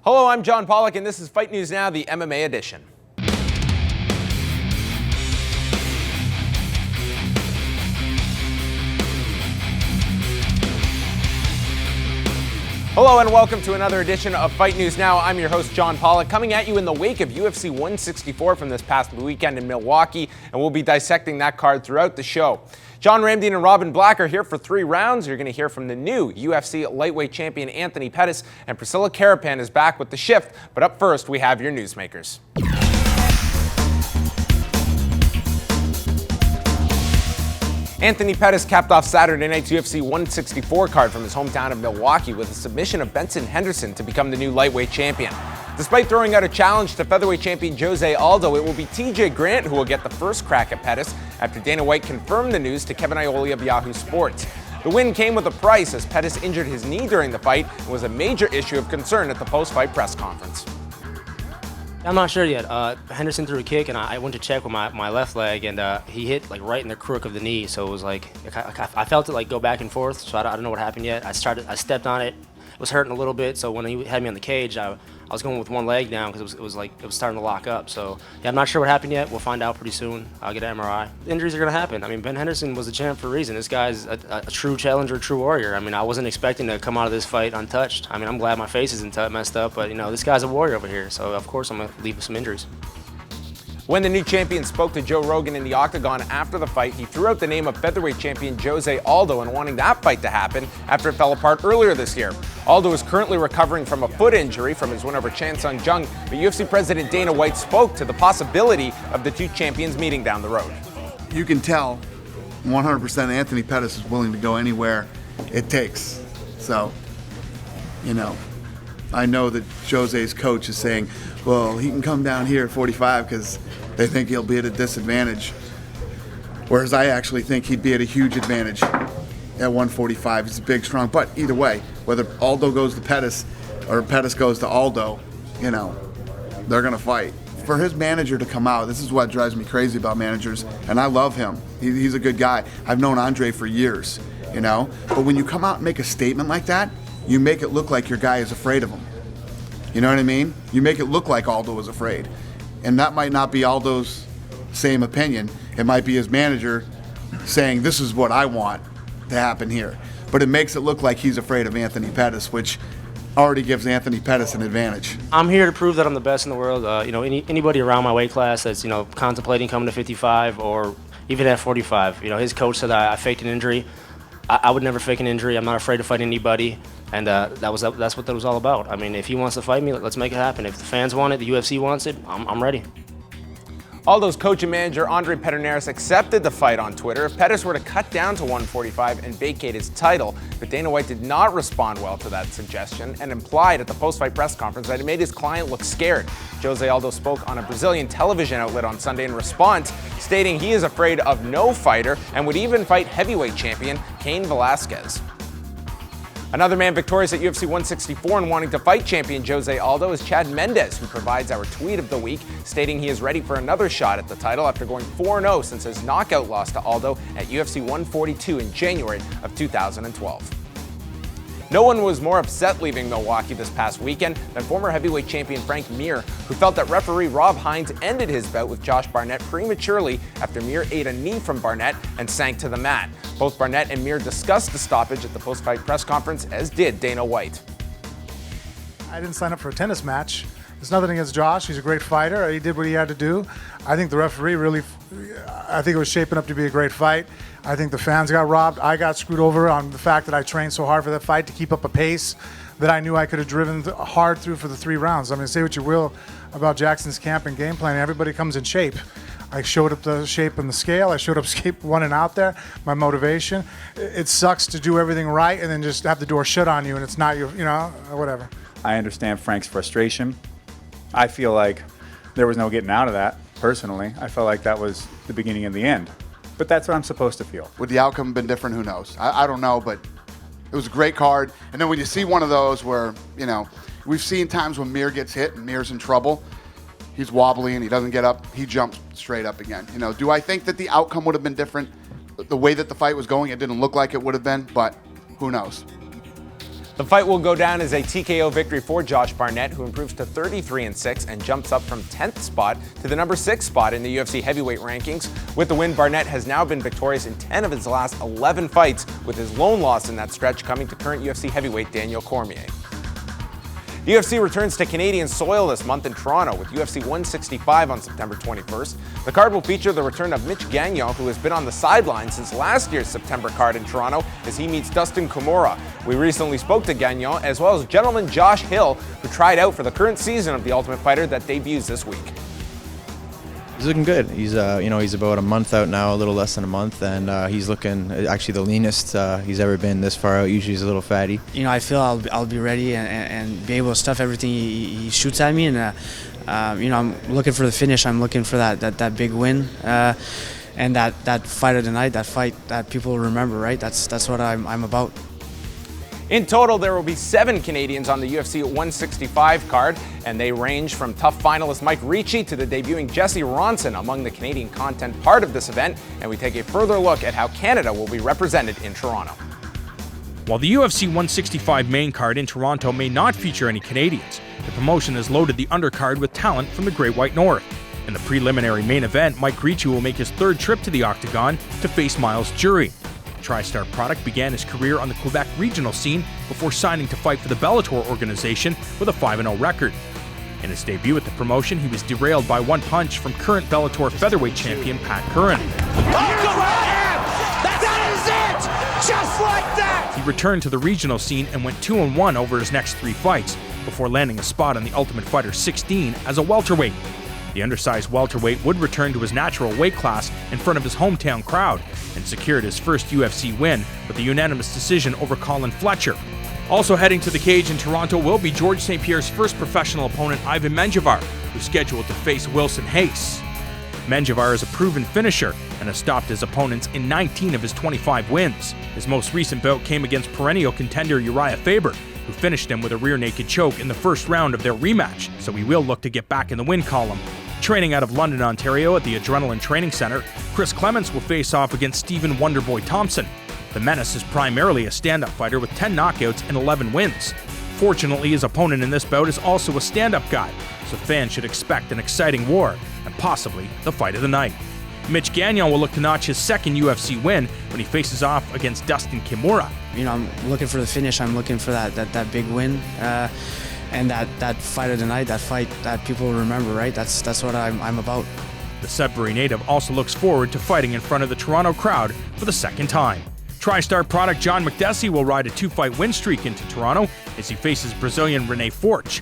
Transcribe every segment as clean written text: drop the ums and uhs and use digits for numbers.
Hello, I'm John Pollock, and this is Fight News Now, the MMA edition. Hello and welcome to another edition of Fight News Now. I'm your host, John Pollock, coming at you in the wake of UFC 164 from this past weekend in Milwaukee, and we'll be dissecting that card throughout the show. John Ramdine and Robin Black are here for 3 rounds. You're going to hear from the new UFC lightweight champion Anthony Pettis, and Priscilla Caripan is back with the shift. But up first, we have your newsmakers. Anthony Pettis capped off Saturday night's UFC 164 card from his hometown of Milwaukee with a submission of Benson Henderson to become the new lightweight champion. Despite throwing out a challenge to featherweight champion Jose Aldo, it will be TJ Grant who will get the first crack at Pettis after Dana White confirmed the news to Kevin Iole of Yahoo Sports. The win came with a price as Pettis injured his knee during the fight and was a major issue of concern at the post-fight press conference. I'm not sure yet. Henderson threw a kick, and I went to check with my left leg, and he hit like right in the crook of the knee. So it was like I felt it like go back and forth. So I don't know what happened yet. I stepped on it. It was hurting a little bit. So when he had me on the cage, I was going with one leg down because it was starting to lock up. So yeah, I'm not sure what happened yet. We'll find out pretty soon. I'll get an MRI. Injuries are gonna happen. I mean, Ben Henderson was a champ for a reason. This guy's a true challenger, a true warrior. I mean, I wasn't expecting to come out of this fight untouched. I mean, I'm glad my face isn't messed up, but you know, this guy's a warrior over here. So of course I'm gonna leave with some injuries. When the new champion spoke to Joe Rogan in the octagon after the fight, he threw out the name of featherweight champion Jose Aldo and wanting that fight to happen after it fell apart earlier this year. Aldo is currently recovering from a foot injury from his win over Chan Sung Jung, but UFC President Dana White spoke to the possibility of the two champions meeting down the road. You can tell 100% Anthony Pettis is willing to go anywhere it takes. So, you know, I know that Jose's coach is saying, well, he can come down here at 45 because they think he'll be at a disadvantage. Whereas I actually think he'd be at a huge advantage at 145. He's big, strong. But either way, whether Aldo goes to Pettis or Pettis goes to Aldo, you know, they're going to fight. For his manager to come out, this is what drives me crazy about managers, and I love him. He's a good guy. I've known Andre for years, you know. But when you come out and make a statement like that, you make it look like your guy is afraid of him. You know what I mean? You make it look like Aldo was afraid. And that might not be Aldo's same opinion. It might be his manager saying, this is what I want to happen here. But it makes it look like he's afraid of Anthony Pettis, which already gives Anthony Pettis an advantage. I'm here to prove that I'm the best in the world. You know, anybody around my weight class that's, you know, contemplating coming to 55 or even at 45, you know, his coach said I faked an injury. I would never fake an injury. I'm not afraid to fight anybody. And that's what that was all about. I mean, if he wants to fight me, let's make it happen. If the fans want it, the UFC wants it, I'm ready. Aldo's coach and manager, Andre Pederneiras, accepted the fight on Twitter if Pettis were to cut down to 145 and vacate his title. But Dana White did not respond well to that suggestion and implied at the post-fight press conference that it made his client look scared. Jose Aldo spoke on a Brazilian television outlet on Sunday in response, stating he is afraid of no fighter and would even fight heavyweight champion Cain Velasquez. Another man victorious at UFC 164 and wanting to fight champion Jose Aldo is Chad Mendes, who provides our tweet of the week, stating he is ready for another shot at the title after going 4-0 since his knockout loss to Aldo at UFC 142 in January of 2012. No one was more upset leaving Milwaukee this past weekend than former heavyweight champion Frank Mir, who felt that referee Rob Hines ended his bout with Josh Barnett prematurely after Mir ate a knee from Barnett and sank to the mat. Both Barnett and Mir discussed the stoppage at the post-fight press conference, as did Dana White. I didn't sign up for a tennis match. There's nothing against Josh. He's a great fighter. He did what he had to do. I think the referee I think it was shaping up to be a great fight. I think the fans got robbed. I got screwed over on the fact that I trained so hard for that fight to keep up a pace that I knew I could have driven hard through for the 3 rounds. I mean, say what you will about Jackson's camp and game plan. Everybody comes in shape. I showed up the shape on the scale. I showed up shape one and out there. My motivation. It sucks to do everything right and then just have the door shut on you and it's not your, you know, whatever. I understand Frank's frustration. I feel like there was no getting out of that, personally. I felt like that was the beginning of the end. But that's what I'm supposed to feel. Would the outcome have been different? Who knows? I don't know, but it was a great card. And then when you see one of those where, you know, we've seen times when Mir gets hit and Mir's in trouble. He's wobbly and he doesn't get up. He jumps straight up again. You know, do I think that the outcome would have been different? The way that the fight was going, it didn't look like it would have been, but who knows? The fight will go down as a TKO victory for Josh Barnett, who improves to 33-6 and jumps up from 10th spot to the number 6 spot in the UFC heavyweight rankings. With the win, Barnett has now been victorious in 10 of his last 11 fights, with his lone loss in that stretch coming to current UFC heavyweight Daniel Cormier. The UFC returns to Canadian soil this month in Toronto with UFC 165 on September 21st. The card will feature the return of Mitch Gagnon, who has been on the sideline since last year's September card in Toronto as he meets Dustin Kimura. We recently spoke to Gagnon, as well as gentleman Josh Hill, who tried out for the current season of The Ultimate Fighter that debuts this week. He's looking good. He's he's about a month out now, a little less than a month, and he's looking actually the leanest he's ever been this far out. Usually he's a little fatty. I feel I'll be ready and be able to stuff everything he shoots at me, and I'm looking for the finish. I'm looking for that big win, and that fight of the night, that fight that people will remember. Right? That's what I'm about. In total, there will be 7 Canadians on the UFC 165 card, and they range from tough finalist Mike Ricci to the debuting Jesse Ronson among the Canadian content part of this event, and we take a further look at how Canada will be represented in Toronto. While the UFC 165 main card in Toronto may not feature any Canadians, the promotion has loaded the undercard with talent from the Great White North. In the preliminary main event, Mike Ricci will make his 3rd trip to the Octagon to face Miles Jury. TriStar Product began his career on the Quebec regional scene before signing to fight for the Bellator organization with a 5-0 record. In his debut at the promotion, he was derailed by one punch from current Bellator Featherweight champion Pat Curran. That is it! Just like that! He returned to the regional scene and went 2-1 over his next 3 fights, before landing a spot on the Ultimate Fighter 16 as a welterweight. The undersized welterweight would return to his natural weight class in front of his hometown crowd and secured his first UFC win with a unanimous decision over Colin Fletcher. Also heading to the cage in Toronto will be George St. Pierre's first professional opponent, Ivan Menjivar, who's scheduled to face Wilson Hayes. Menjivar is a proven finisher and has stopped his opponents in 19 of his 25 wins. His most recent bout came against perennial contender Uriah Faber, who finished him with a rear naked choke in the first round of their rematch, so he will look to get back in the win column. Training out of London, Ontario at the Adrenaline Training Center, Chris Clements will face off against Stephen Wonderboy Thompson. The Menace is primarily a stand-up fighter with 10 knockouts and 11 wins. Fortunately, his opponent in this bout is also a stand-up guy, so fans should expect an exciting war and possibly the fight of the night. Mitch Gagnon will look to notch his 2nd UFC win when he faces off against Dustin Kimura. I'm looking for the finish. I'm looking for that big win. And that fight of the night, that fight that people will remember, right? That's what I'm about. The Sudbury native also looks forward to fighting in front of the Toronto crowd for the 2nd time. TriStar product John McDessie will ride a 2-fight win streak into Toronto as he faces Brazilian Rene Forte.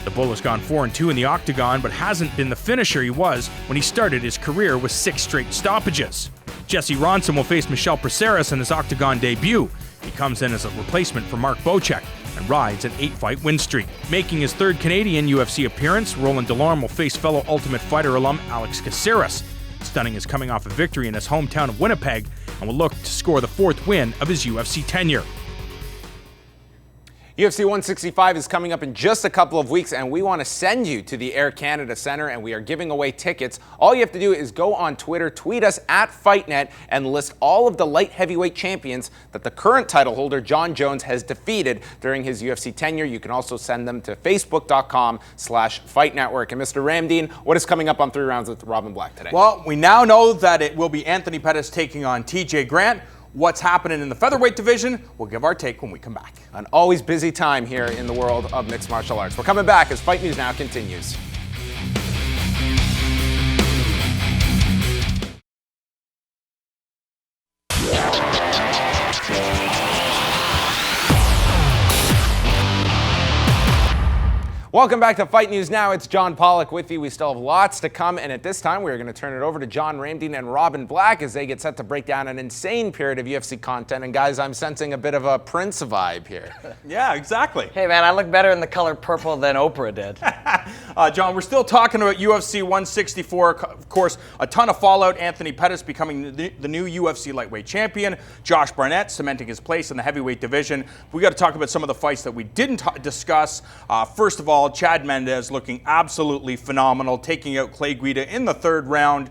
The Bull has gone 4-2 in the Octagon, but hasn't been the finisher he was when he started his career with 6 straight stoppages. Jesse Ronson will face Michel Praceres in his Octagon debut. He comes in as a replacement for Mark Bocek and rides an 8-fight win streak. Making his 3rd Canadian UFC appearance, Roland Delorme will face fellow Ultimate Fighter alum Alex Caceres. Stunning is coming off a victory in his hometown of Winnipeg and will look to score the 4th win of his UFC tenure. UFC 165 is coming up in just a couple of weeks, and we want to send you to the Air Canada Centre, and we are giving away tickets. All you have to do is go on Twitter, tweet us at FightNet, and list all of the light heavyweight champions that the current title holder, John Jones, has defeated during his UFC tenure. You can also send them to facebook.com/FightNetwork. And Mr. Ramdeen, what is coming up on 3 Rounds with Robin Black today? Well, we now know that it will be Anthony Pettis taking on TJ Grant. What's happening in the featherweight division? We'll give our take when we come back. An always busy time here in the world of mixed martial arts. We're coming back as Fight News Now continues. Welcome back to Fight News Now. It's John Pollock with you. We still have lots to come, and at this time, we're going to turn it over to John Ramdeen and Robin Black as they get set to break down an insane period of UFC content. And guys, I'm sensing a bit of a Prince vibe here. Yeah, exactly. Hey man, I look better in the color purple than Oprah did. John, we're still talking about UFC 164. Of course, a ton of fallout. Anthony Pettis becoming the new UFC lightweight champion. Josh Barnett cementing his place in the heavyweight division. We got to talk about some of the fights that we didn't discuss. First of all, Chad Mendes looking absolutely phenomenal, taking out Clay Guida in the 3rd round.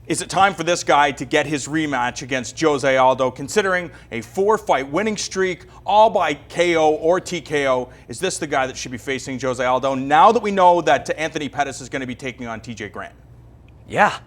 Is it time for this guy to get his rematch against Jose Aldo? Considering a 4-fight winning streak, all by KO or TKO, is this the guy that should be facing Jose Aldo now that we know that Anthony Pettis is going to be taking on TJ Grant? Yeah.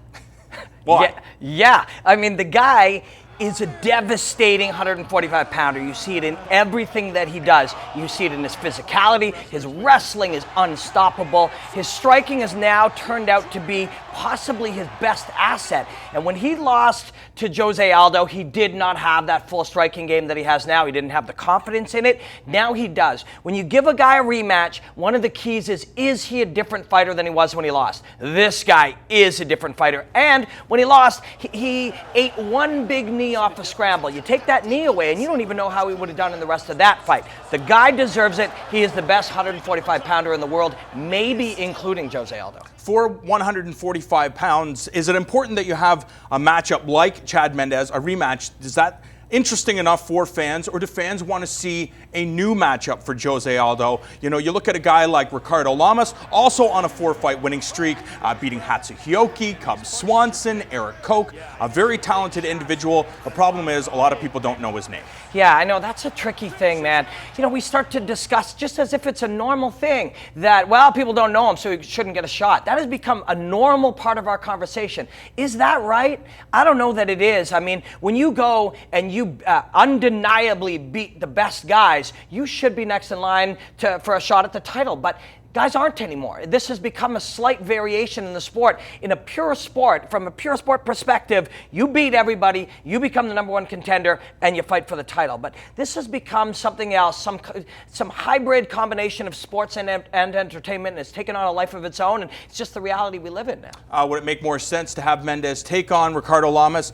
Why? Yeah. I mean, the guy is a devastating 145-pounder. You see it in everything that he does. You see it in his physicality. His wrestling is unstoppable. His striking has now turned out to be possibly his best asset. And when he lost to Jose Aldo, he did not have that full striking game that he has now. He didn't have the confidence in it. Now he does. When you give a guy a rematch, one of the keys is he a different fighter than he was when he lost? This guy is a different fighter. And when he lost, he ate one big knee off a scramble. You take that knee away, and you don't even know how he would have done in the rest of that fight. The guy deserves it. He is the best 145-pounder in the world, maybe including Jose Aldo. For 145 pounds, is it important that you have a matchup like Chad Mendes, a rematch? Is that interesting enough for fans, or do fans want to see a new matchup for Jose Aldo? You know, you look at a guy like Ricardo Lamas, also on a 4-fight winning streak, beating Hatsuhioki, Cub Swanson, Eric Koch, a very talented individual. The problem is a lot of people don't know his name. Yeah, I know, that's a tricky thing, man. You know, we start to discuss just as if it's a normal thing that, well, people don't know him, so he shouldn't get a shot. That has become a normal part of our conversation. Is that right? I don't know that it is. I mean, when you go and you undeniably beat the best guys, you should be next in line for a shot at the title. But guys aren't anymore. This has become a slight variation in the sport. In a pure sport, from a pure sport perspective, you beat everybody, you become the #1 contender, and you fight for the title. But this has become something else, some hybrid combination of sports and entertainment, and it's taken on a life of its own, and it's just the reality we live in now. Would it make more sense to have Mendes take on Ricardo Lamas?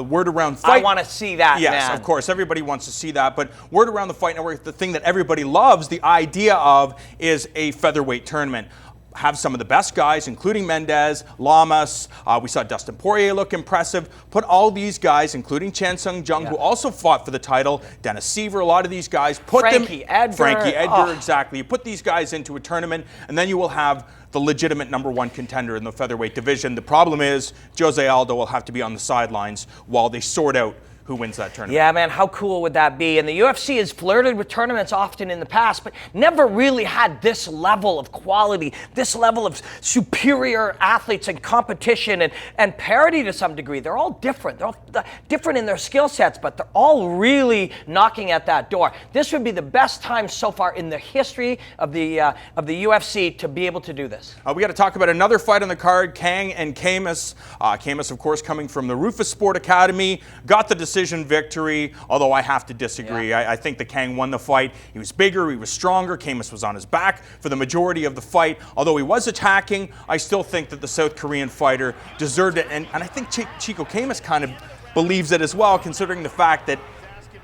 Word around fight. I want to see that, yes, man. of course, everybody wants to see that, but word around the Fight Network, the thing that everybody loves, the idea of, is a featherweight tournament. Have some of the best guys, including Mendes, Lamas. We saw Dustin Poirier look impressive. Put all these guys, including Chan Sung Jung, who also fought for the title, Dennis Seaver, a lot of these guys. Frankie Edgar, exactly. You put these guys into a tournament, and then you will have the legitimate #1 contender in the featherweight division. The problem is Jose Aldo will have to be on the sidelines while they sort out who wins that tournament. Yeah, man, how cool would that be? And the UFC has flirted with tournaments often in the past, but never really had this level of quality, this level of superior athletes and competition and parity to some degree. They're all different. They're all different in their skill sets, but they're all really knocking at that door. This would be the best time so far in the history of the UFC to be able to do this. We got to talk about another fight on the card, Kang and Camus. Camus, of course, coming from the Rufus Sport Academy, got the decision victory, although I have to disagree. Yeah. I think that Kang won the fight. He was bigger, he was stronger. Camus was on his back for the majority of the fight. Although he was attacking, I still think that the South Korean fighter deserved it. And I think Chico Camus kind of believes it as well, considering the fact that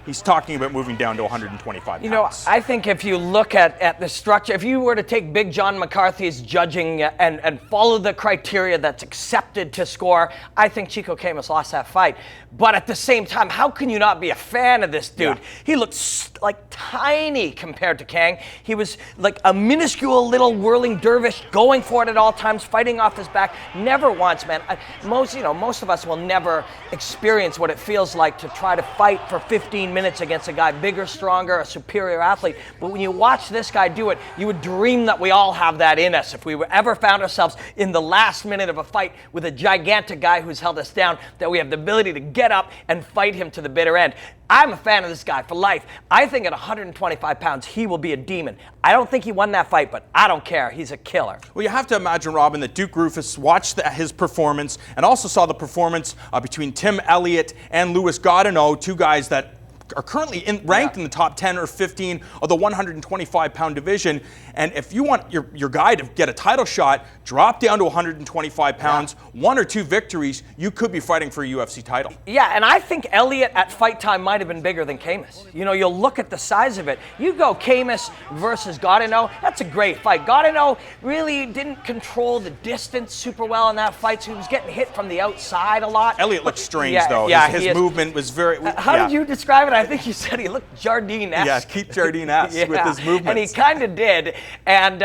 he's talking about moving down to 125 pounds. You know, I think if you look at the structure, if you were to take Big John McCarthy's judging and follow the criteria that's accepted to score, I think Chico Camus lost that fight. But at the same time, how can you not be a fan of this dude? Yeah. He looked like tiny compared to Kang. He was like a minuscule little whirling dervish, going for it at all times, fighting off his back. Never once, man. Most of us will never experience what it feels like to try to fight for 15 minutes against a guy bigger, stronger, a superior athlete. But when you watch this guy do it, you would dream that we all have that in us. If we ever found ourselves in the last minute of a fight with a gigantic guy who's held us down, that we have the ability to get up and fight him to the bitter end. I'm a fan of this guy for life. I think at 125 pounds, he will be a demon. I don't think he won that fight, but I don't care. He's a killer. Well, you have to imagine, Robin, that Duke Rufus watched his performance and also saw the performance between Tim Elliott and Louis Gaudinot, two guys that are currently ranked in the top 10 or 15 of the 125-pound division. And if you want your guy to get a title shot, drop down to 125 pounds, 1 or 2 victories, you could be fighting for a UFC title. Yeah, and I think Elliott at fight time might have been bigger than Camus. You know, you'll look at the size of it. You go Camus versus Gaudinot, that's a great fight. Gaudinot really didn't control the distance super well in that fight, so he was getting hit from the outside a lot. Elliott looked strange, though. Yeah, his movement was very... How did you describe it? I think you said he looked Jardine-esque. Yeah, Keith Jardine-esque with his movements. And he kind of did. And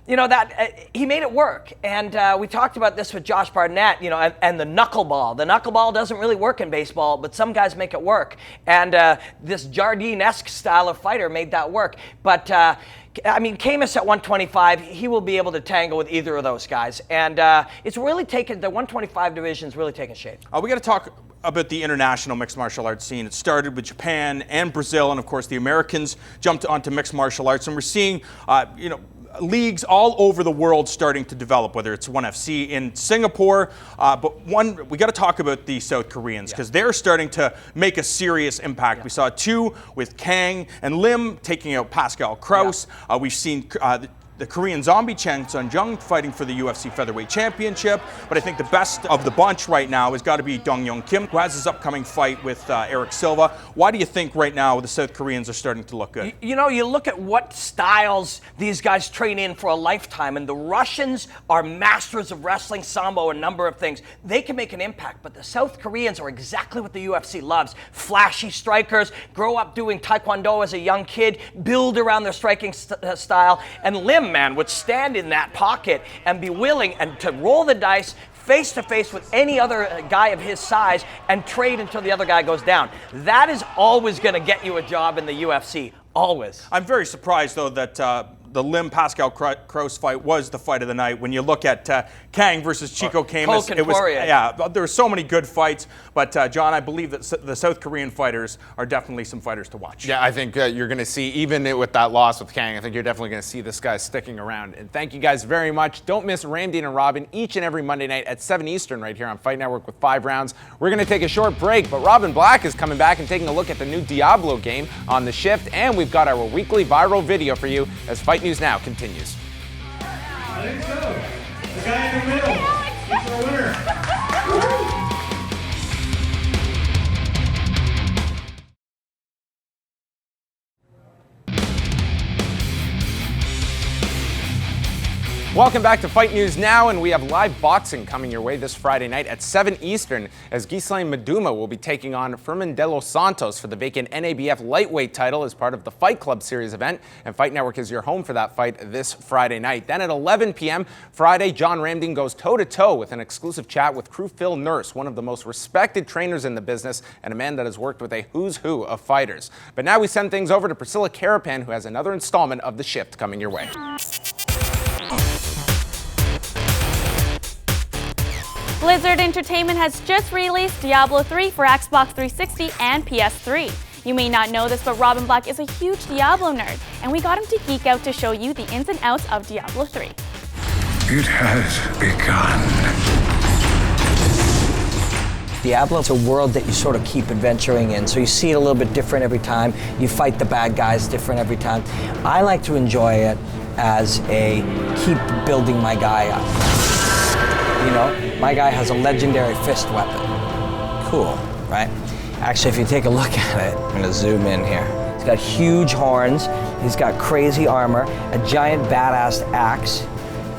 you know, that he made it work. And we talked about this with Josh Barnett, you know, and the knuckleball. The knuckleball doesn't really work in baseball, but some guys make it work. And this Jardine-esque style of fighter made that work. But I mean, Camus at 125, he will be able to tangle with either of those guys. And it's really taken, the 125 division's really taken shape. We got to talk about the international mixed martial arts scene. It started with Japan and Brazil, and of course the Americans jumped onto mixed martial arts, and we're seeing, you know, leagues all over the world starting to develop, whether it's ONE FC in Singapore, but we got to talk about the South Koreans, because they're starting to make a serious impact. We saw 2 with Kang and Lim taking out Pascal Kraus. We've seen the Korean Zombie Chen Sun-jung fighting for the UFC Featherweight Championship, but I think the best of the bunch right now has got to be Dong-Young Kim, who has his upcoming fight with Eric Silva. Why do you think right now the South Koreans are starting to look good? You know, you look at what styles these guys train in for a lifetime, and the Russians are masters of wrestling, sambo, a number of things. They can make an impact, but the South Koreans are exactly what the UFC loves. Flashy strikers, grow up doing Taekwondo as a young kid, build around their striking style, and Lim, man, would stand in that pocket and be willing and to roll the dice face to face with any other guy of his size and trade until the other guy goes down. That is always going to get you a job in the UFC. Always. I'm very surprised, though, that the Lim Pascal Kraus fight was the fight of the night. When you look at Kang versus Chico Camus, it was there were so many good fights. But John, I believe that the South Korean fighters are definitely some fighters to watch. Yeah, I think you're going to see, even with that loss with Kang, I think you're definitely going to see this guy sticking around. And thank you guys very much. Don't miss Ramdean and Robin each and every Monday night at 7 Eastern right here on Fight Network with 5 rounds. We're going to take a short break, but Robin Black is coming back and taking a look at the new Diablo game on the Shift, and we've got our weekly viral video for you as Fight News Now continues. I think so. The guy in the middle is our winner. Welcome back to Fight News Now, and we have live boxing coming your way this Friday night at 7 Eastern as Ghislaine Maduma will be taking on Fermin de los Santos for the vacant NABF lightweight title as part of the Fight Club Series event, and Fight Network is your home for that fight this Friday night. Then at 11 p.m. Friday, John Ramdean goes toe-to-toe with an exclusive chat with crew Phil Nurse, one of the most respected trainers in the business and a man that has worked with a who's who of fighters. But now we send things over to Priscilla Caripan, who has another installment of The Shift coming your way. Blizzard Entertainment has just released Diablo III for Xbox 360 and PS3. You may not know this, but Robin Black is a huge Diablo nerd, and we got him to geek out to show you the ins and outs of Diablo III. It has begun. Diablo is a world that you sort of keep adventuring in, so you see it a little bit different every time. You fight the bad guys different every time. I like to enjoy it as a keep building my guy up. You know, my guy has a legendary fist weapon. Cool, right? Actually, if you take a look at it, I'm gonna zoom in here. He's got huge horns, he's got crazy armor, a giant badass axe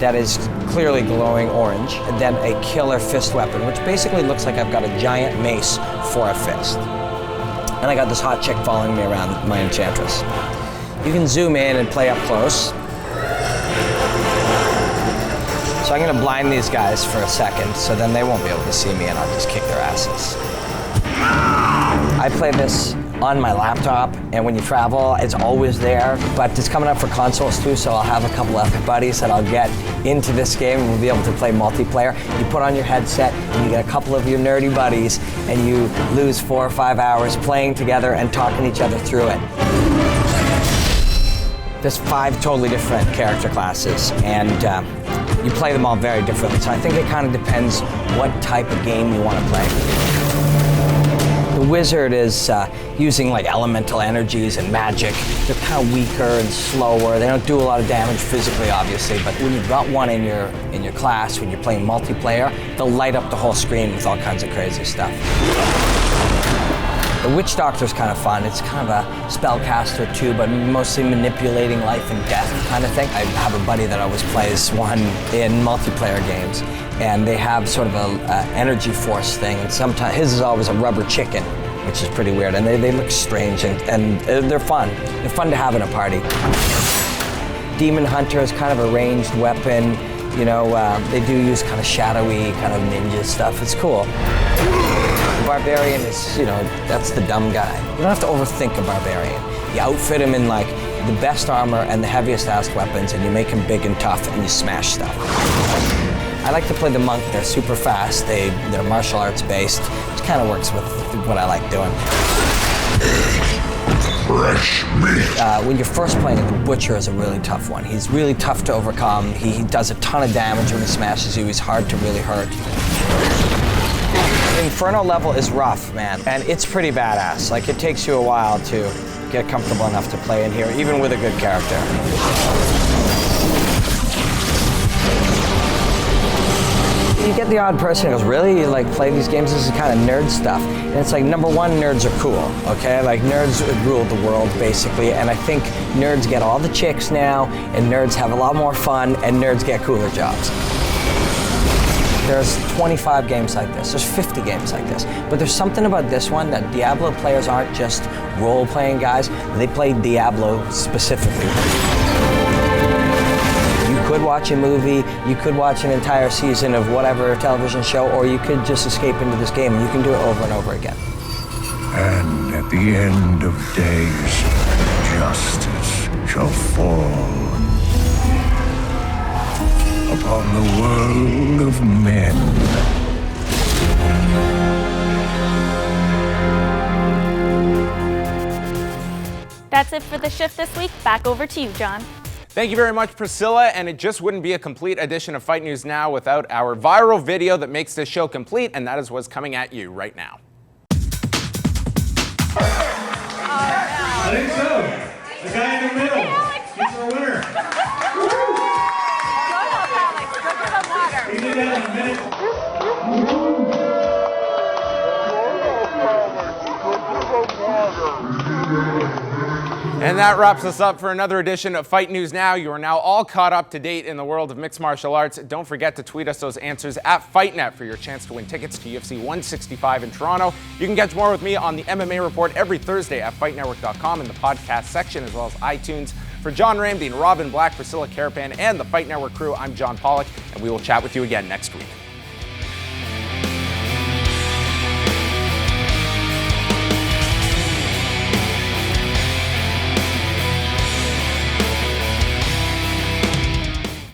that is clearly glowing orange, and then a killer fist weapon, which basically looks like I've got a giant mace for a fist. And I got this hot chick following me around, my enchantress. You can zoom in and play up close. So I'm gonna blind these guys for a second, so then they won't be able to see me and I'll just kick their asses. I play this on my laptop, and when you travel, it's always there, but it's coming up for consoles too, so I'll have a couple of buddies that I'll get into this game and we'll be able to play multiplayer. You put on your headset and you get a couple of your nerdy buddies and you lose 4 or 5 hours playing together and talking each other through it. There's 5 totally different character classes, and you play them all very differently. So I think it kind of depends what type of game you want to play. The wizard is using like elemental energies and magic. They're kind of weaker and slower. They don't do a lot of damage physically, obviously, but when you've got one in your class, when you're playing multiplayer, they'll light up the whole screen with all kinds of crazy stuff. The Witch Doctor's kind of fun. It's kind of a spellcaster too, but mostly manipulating life and death kind of thing. I have a buddy that always plays one in multiplayer games, and they have sort of a energy force thing, and sometimes his is always a rubber chicken, which is pretty weird, and they look strange, and they're fun. They're fun to have in a party. Demon Hunter is kind of a ranged weapon. You know, they do use kind of shadowy, kind of ninja stuff. It's cool. The Barbarian is, you know, that's the dumb guy. You don't have to overthink a Barbarian. You outfit him in like the best armor and the heaviest ass weapons, and you make him big and tough, and you smash stuff. I like to play the monk. They're super fast. They're martial arts based, which kind of works with what I like doing. Fresh meat. When you're first playing it, the Butcher is a really tough one. He's really tough to overcome. He does a ton of damage when he smashes you. He's hard to really hurt. Inferno level is rough, man, and it's pretty badass. Like, it takes you a while to get comfortable enough to play in here, even with a good character. You get the odd person who goes, really? You like play these games? This is kind of nerd stuff. And it's like, number one, nerds are cool, okay? Like, nerds rule the world, basically, and I think nerds get all the chicks now, and nerds have a lot more fun, and nerds get cooler jobs. There's 25 games like this, there's 50 games like this, but there's something about this one that Diablo players aren't just role-playing guys, they play Diablo specifically. You could watch a movie, you could watch an entire season of whatever television show, or you could just escape into this game, and you can do it over and over again. And at the end of days, justice shall fall upon the world of men. That's it for The Shift this week. Back over to you, John. Thank you very much, Priscilla, and it just wouldn't be a complete edition of Fight News Now without our viral video that makes this show complete, and that is what's coming at you right now. I think so. The guy in the middle. He's our winner. He did that in a minute. And that wraps us up for another edition of Fight News Now. You are now all caught up to date in the world of mixed martial arts. Don't forget to tweet us those answers at FightNet for your chance to win tickets to UFC 165 in Toronto. You can catch more with me on the MMA Report every Thursday at FightNetwork.com in the podcast section, as well as iTunes. For John Ramsey and Robin Black, Priscilla Caripan, and the Fight Network crew, I'm John Pollock, and we will chat with you again next week.